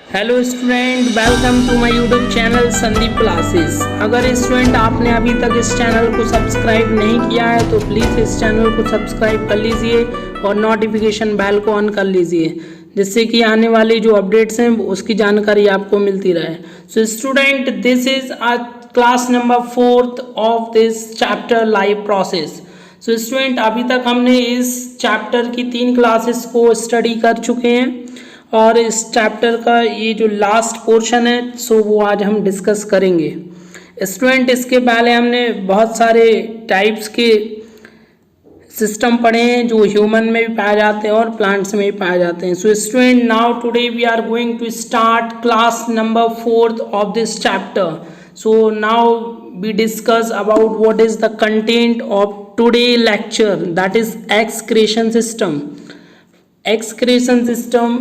Hello student, welcome to my YouTube channel Sandeep classes. अगर student आपने अभी तक इस चैनल को सब्सक्राइब नहीं किया है तो प्लीज़ इस चैनल को सब्सक्राइब कर लीजिए और नोटिफिकेशन बेल को ऑन कर लीजिए, जिससे कि आने वाली जो अपडेट्स हैं उसकी जानकारी आपको मिलती रहे। So student, this is class number 4 of this chapter life process. So student, अभी तक हमने इस चैप्टर की 3 क्लासेस को स्टडी कर चुके हैं और इस चैप्टर का ये जो लास्ट पोर्शन है सो वो आज हम डिस्कस करेंगे। स्टूडेंट, इसके पहले हमने बहुत सारे टाइप्स के सिस्टम पढ़े हैं जो ह्यूमन में भी पाए जाते हैं और प्लांट्स में भी पाए जाते हैं। So student, now today we are going to start class number 4 of this chapter. So now we discuss about what is the content of today lecture, that is excretion system. Excretion system,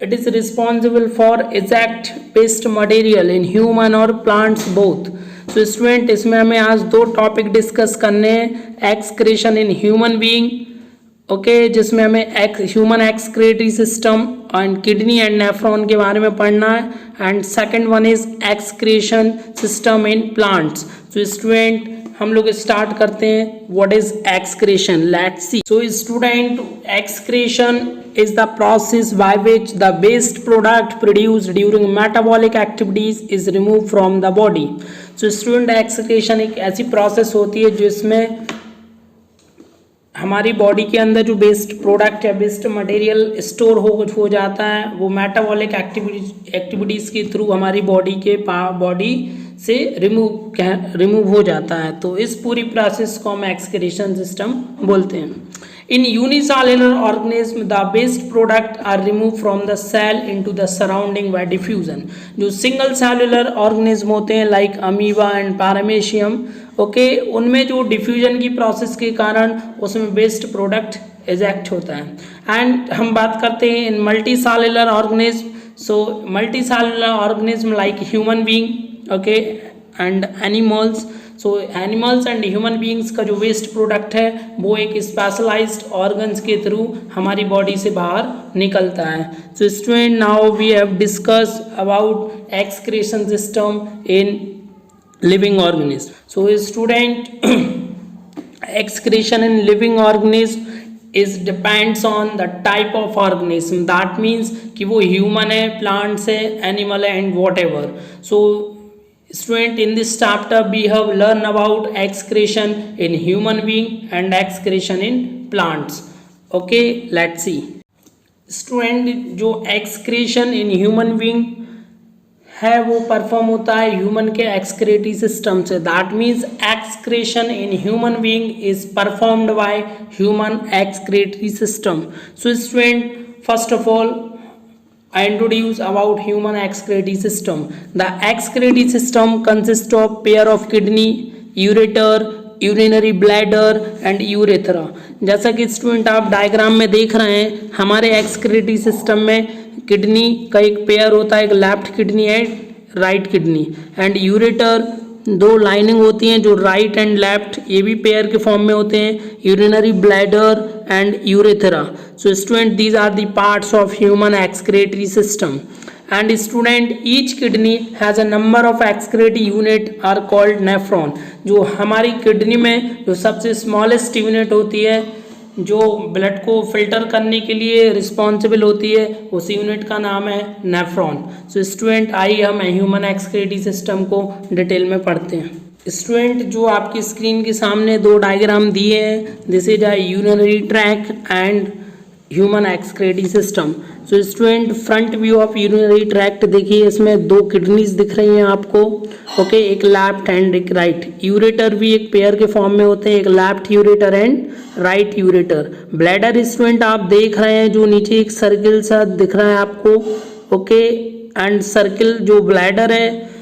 it is responsible for eject waste material in human or plants both. So student, इसमें हमें आज 2 topic discuss करने हैं। Excretion in human being, okay, जिसमें हमें human excretory system and kidney and nephron के बारे में पढ़ना है, and second one is excretion system in plants. So student, हम लोग स्टार्ट करते हैं। What is excretion, let's see. So student, excretion is the process by which the waste product produced during metabolic activities is remove from the body. So student, excretion एक ऐसी process होती है जिसमें हमारी बॉडी के अंदर जो वेस्ट प्रोडक्ट या वेस्ट मटेरियल स्टोर हो जाता है वो मेटाबॉलिक एक्टिविटीज़ के थ्रू हमारी बॉडी से रिमूव हो जाता है। तो इस पूरी प्रोसेस को हम एक्सक्रीशन सिस्टम बोलते हैं। In unicellular organism the waste product are remove from the cell into the surrounding by diffusion. जो सिंगल सेलुलर ऑर्गेनिज्म होते हैं like amoeba and paramecium, okay, उनमें जो डिफ्यूजन की प्रोसेस के कारण उसमें वेस्ट प्रोडक्ट इजेक्ट होता है। एंड हम बात करते हैं इन multicellular organism. So multicellular organism like human being, okay, and animals. So animals and human beings का जो वेस्ट प्रोडक्ट है वो एक स्पेशलाइज्ड ऑर्गन्स के थ्रू हमारी बॉडी से बाहर निकलता है। So student, now we have discuss about excretion system in living organism. So student, excretion in living organism is depends on the type of organism. That means कि वो human है, plants है, animal है and whatever. So student, in this chapter we have learned about excretion in human being and excretion in plants. Okay, let's see. Student, जो excretion in human being है वो perform होता है human के excretory system से। That means excretion in human being is performed by human excretory system. So student, first of all I introduce about human excretory system. The excretory system consists of pair of kidney, ureter, urinary bladder and urethra. जैसा कि student आप diagram में देख रहे हैं, हमारे excretory system में kidney का एक पेयर होता है, एक left kidney and right kidney, and ureter 2 lining होती हैं जो राइट एंड लेफ्ट, ये भी पेयर के फॉर्म में होते हैं, urinary bladder and urethra. So student, these are the parts of human excretory system. And student, each kidney has a number of excretory unit are called nephron. जो हमारी kidney में जो सबसे स्मॉलेस्ट यूनिट होती है जो ब्लड को filter करने के लिए रिस्पॉन्सिबल होती है, उस यूनिट का नाम है नेफ्रॉन। सो स्टूडेंट, आइए हम ह्यूमन एक्सक्रीटरी सिस्टम को डिटेल में पढ़ते हैं। स्टूडेंट, जो आपकी स्क्रीन के सामने 2 डायग्राम दिए हैं, this is a urinary track and human excretory system. So student, front view of urinary tract देखिए, इसमें 2 किडनीज दिख रही हैं आपको, ओके, एक लेफ्ट एंड एक राइट। यूरेटर भी एक पेयर के फॉर्म में होते हैं, एक left ureter and right ureter. Bladder student आप देख रहे हैं जो नीचे एक सर्किल सा दिख रहा है आपको, ओके, एंड सर्किल जो ब्लैडर है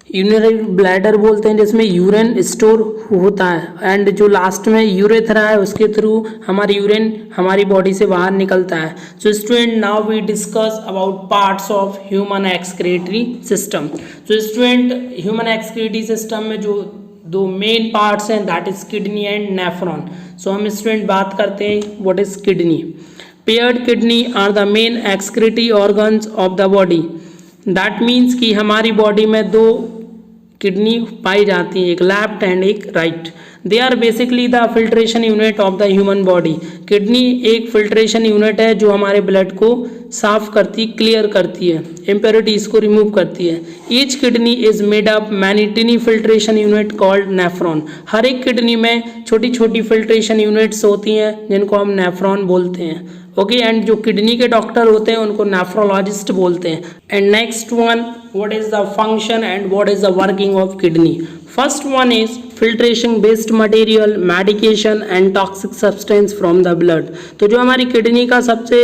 यूरिनरी ब्लैडर बोलते हैं, जिसमें यूरिन स्टोर होता है, एंड जो लास्ट में यूरेथ्रा है उसके थ्रू हमारी यूरिन हमारी बॉडी से बाहर निकलता है। So student, now we discuss about parts of human excretory system. So student, human excretory system में जो 2 मेन पार्ट्स हैं, that is kidney and nephron. So हम स्टूडेंट बात करते हैं what is kidney. Paired kidney are the main excretory organs of the body. That means कि हमारी body में दो किडनी पाई जाती है, एक लेफ्ट एंड एक right. They are basically the filtration unit of the human body. Kidney एक filtration unit है जो हमारे ब्लड को साफ करती, क्लियर करती है, इम्प्योरिटीज को रिमूव करती है। Each kidney is made up many tiny filtration unit called nephron. हर एक किडनी में छोटी छोटी फिल्ट्रेशन यूनिट्स होती हैं जिनको हम नेफ्रॉन बोलते हैं। ओके, एंड जो किडनी के डॉक्टर होते हैं उनको नेफ्रोलॉजिस्ट बोलते हैं। And next one, what is the function and what is the working of kidney. First one is filtration based material, medication and toxic substance from the blood. तो जो हमारी किडनी का सबसे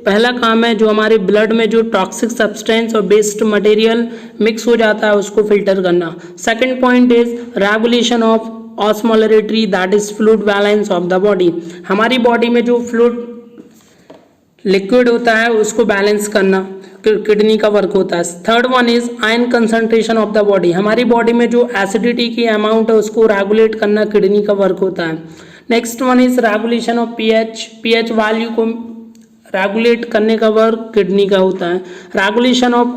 पहला काम है, जो हमारे ब्लड में जो टॉक्सिक सब्सटेंस और बेस्ड मटेरियल मिक्स हो जाता है उसको फिल्टर करना। Second point is regulation of osmolarity, that is fluid balance of the body. हमारी बॉडी में जो फ्लूइड लिक्विड होता है उसको बैलेंस करना किडनी का वर्क होता है। Third one is iron concentration of the body. हमारी बॉडी में जो एसिडिटी की अमाउंट है उसको रेगुलेट करना किडनी का वर्क होता है। Next one is regulation of pH. PH value को रेगुलेट करने का वर्क किडनी का होता है। Regulation of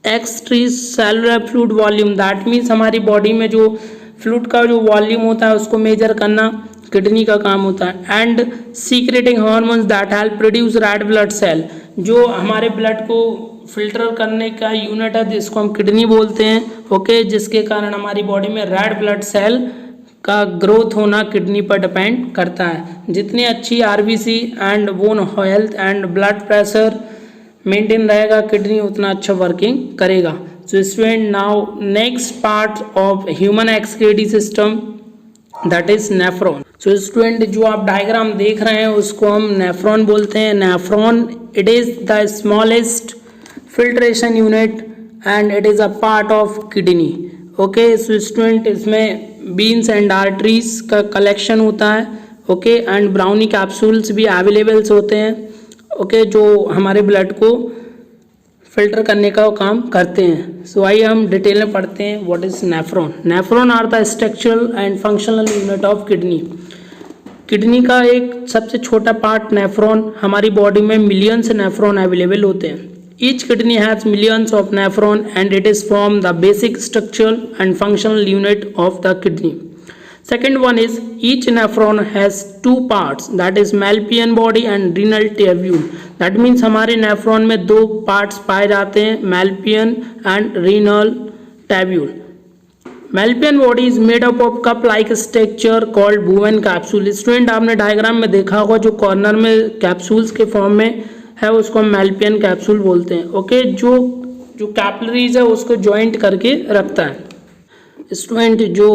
extracellular fluid volume, that means हमारी बॉडी में जो फ्लूइड का जो वॉल्यूम होता है उसको मेजर करना किडनी का काम होता है। And secreting hormones that help produce red blood cell, जो हमारे ब्लड को फिल्टर करने का यूनिट है जिसको हम किडनी बोलते हैं। ओके, जिसके कारण हमारी बॉडी में रेड ब्लड सेल का ग्रोथ होना किडनी पर डिपेंड करता है। जितनी अच्छी RBC and bone health and blood pressure maintain रहेगा किडनी उतना अच्छा वर्किंग करेगा। सो student, now next part of human excretory system, that is nephron. So student, जो आप डायग्राम देख रहे हैं उसको हम नेफ्रॉन बोलते हैं। Nephron, it is the smallest filtration unit and it is a part of kidney. Okay, so student, इसमें बीन्स एंड आर्टरीज का कलेक्शन होता है। ओके, एंड ब्राउनी कैप्सूल्स भी अवेलेबल्स होते हैं। ओके, जो हमारे ब्लड को फिल्टर करने का काम करते हैं। सो आइए हम डिटेल में पढ़ते हैं what is nephron. Nephron are the structural and functional unit of kidney. Kidney का एक सबसे छोटा पार्ट नेफ्रॉन, हमारी बॉडी में मिलियंस नेफ्रॉन अवेलेबल होते हैं। Each kidney has millions of nephron and it is form the basic structural and functional unit of the kidney. Second one is each nephron has two parts, that is Malpian body and renal tubule. That means हमारे nephron में दो parts पाए जाते हैं, Malpian and renal tubule. Malpian body is made up of cup-like structure called Bowman capsule. Student, आपने diagram में देखा होगा जो कॉर्नर में कैप्सूल्स के फॉर्म में है उसको हम Malpian कैप्सूल बोलते हैं। ओके, जो कैपिलरीज है उसको ज्वाइंट करके रखता है। स्टूडेंट, जो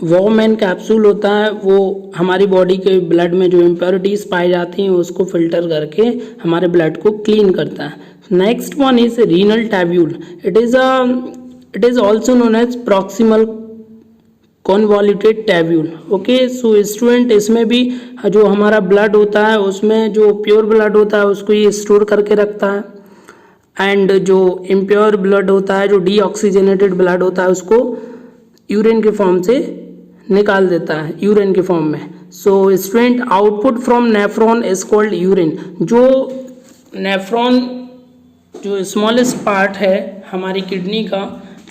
वॉमैन कैप्सूल होता है वो हमारी बॉडी के ब्लड में जो इम्प्योरिटीज़ पाई जाती हैं उसको फिल्टर करके हमारे ब्लड को क्लीन करता है। Next one is renal tubule. It is also known as proximal convoluted tubule. Okay, so student, इसमें भी जो हमारा ब्लड होता है उसमें जो प्योर ब्लड होता है उसको ये स्टोर करके रखता है एंड जो इम्प्योर ब्लड होता है, जो डीऑक्सीजनेटेड ब्लड होता है उसको यूरिन के फॉर्म से निकाल देता है, यूरिन के फॉर्म में। So student, output from nephron is called urine. जो नेफ्रॉन जो स्मॉलेस्ट पार्ट है हमारी किडनी का,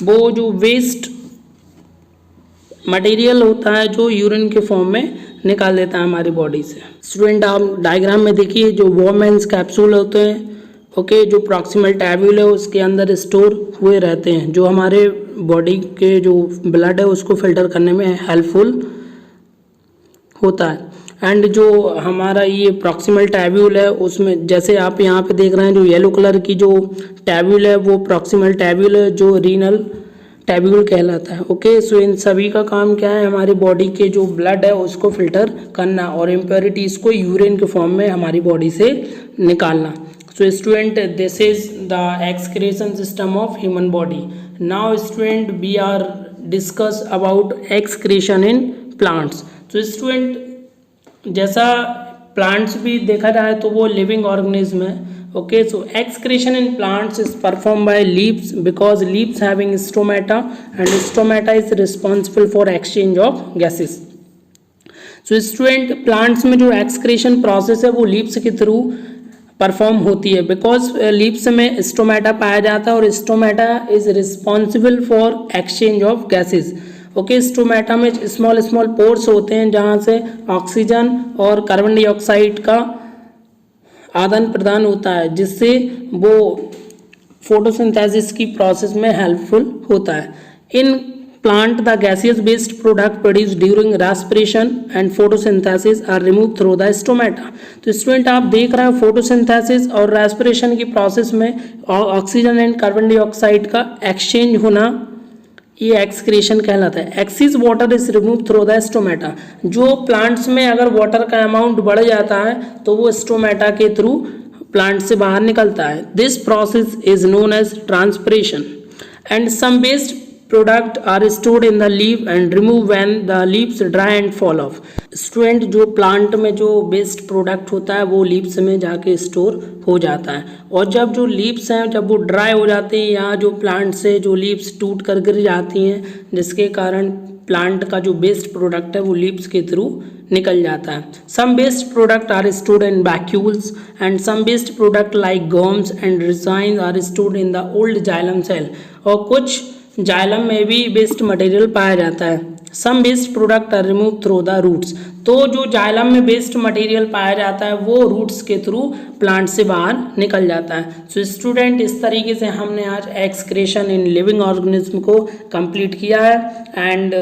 वो जो वेस्ट मटेरियल होता है जो यूरिन के फॉर्म में निकाल देता है हमारी बॉडी से। स्टूडेंट, आप डायग्राम में देखिए जो वॉमेंस कैप्सूल होते हैं, ओके, जो प्रॉक्सिमल टैब्यूल है उसके अंदर स्टोर हुए रहते हैं, जो हमारे बॉडी के जो ब्लड है उसको फिल्टर करने में हेल्पफुल होता है। एंड जो हमारा ये प्रॉक्सिमल टैब्यूल है उसमें जैसे आप यहाँ पे देख रहे हैं जो येलो कलर की जो टैब्यूल है वो प्रॉक्सिमल टैब्यूल है जो रीनल टैब्यूल कहलाता है। ओके, सो इन सभी का काम क्या है, हमारी बॉडी के जो ब्लड है उसको फिल्टर करना और इम्प्योरिटीज़ को यूरिन के फॉर्म में हमारी बॉडी से निकालना। So student, this is the excretion system of human body. Now student, we are discuss about excretion in plants. So student, जैसा plants भी देखा जाए तो वो living organism है। Okay, so excretion in plants is performed by leaves because leaves having stomata and stomata is responsible for exchange of gases. So student plants में जो excretion process है वो लीव्स के थ्रू परफॉर्म होती है, because leaves में stomata पाया जाता है और stomata is responsible for exchange of gases. Okay, stomata में स्मॉल स्मॉल पोर्स होते हैं जहाँ से ऑक्सीजन और कार्बन डाइऑक्साइड का आदान प्रदान होता है, जिससे वो फोटोसिंथेसिस की प्रोसेस में हेल्पफुल होता है। इन plant the gaseous based product produced during respiration and photosynthesis are removed through the stomata। तो स्टूडेंट आप देख रहे हैं फोटोसिंथेसिस और रेस्पिरेशन की प्रोसेस में ऑक्सीजन एंड कार्बन डाइऑक्साइड का एक्सचेंज होना, ये एक्सक्रीशन कहलाता है। Excess water is remove through the stomata. जो प्लांट्स में अगर वाटर का अमाउंट बढ़ जाता है तो वो स्टोमेटा के थ्रू प्लांट से बाहर निकलता है। This process is known as transpiration and some waste product are stored in the leaf and remove when the leaves dry and fall off. Student जो प्लांट में जो वेस्ट प्रोडक्ट होता है वो लीव्स में जाके स्टोर हो जाता है, और जब जो लीव्स हैं जब वो ड्राई हो जाते हैं या जो प्लांट से जो लीव्स टूट कर गिर जाती हैं, जिसके कारण प्लांट का जो वेस्ट प्रोडक्ट है वो लीव्स के थ्रू निकल जाता है। Some waste product are stored in vacuoles and some waste product like gums and resin are stored in the old xylem cell. और कुछ जाइलम में भी वेस्ट मटेरियल पाया जाता है। Some waste product are remove through the roots. तो जो xylem में वेस्ट मटेरियल पाया जाता है वो रूट्स के थ्रू प्लांट से बाहर निकल जाता है। सो स्टूडेंट, इस तरीके से हमने आज एक्सक्रीशन इन लिविंग ऑर्गेनिज्म को कंप्लीट किया है। And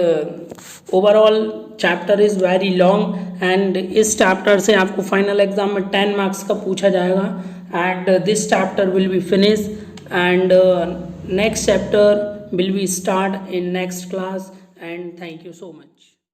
overall chapter is very long and इस चैप्टर से आपको फाइनल एग्जाम में 10 मार्क्स का पूछा जाएगा। And this chapter will be finish and next chapter will be start in next class, and thank you so much.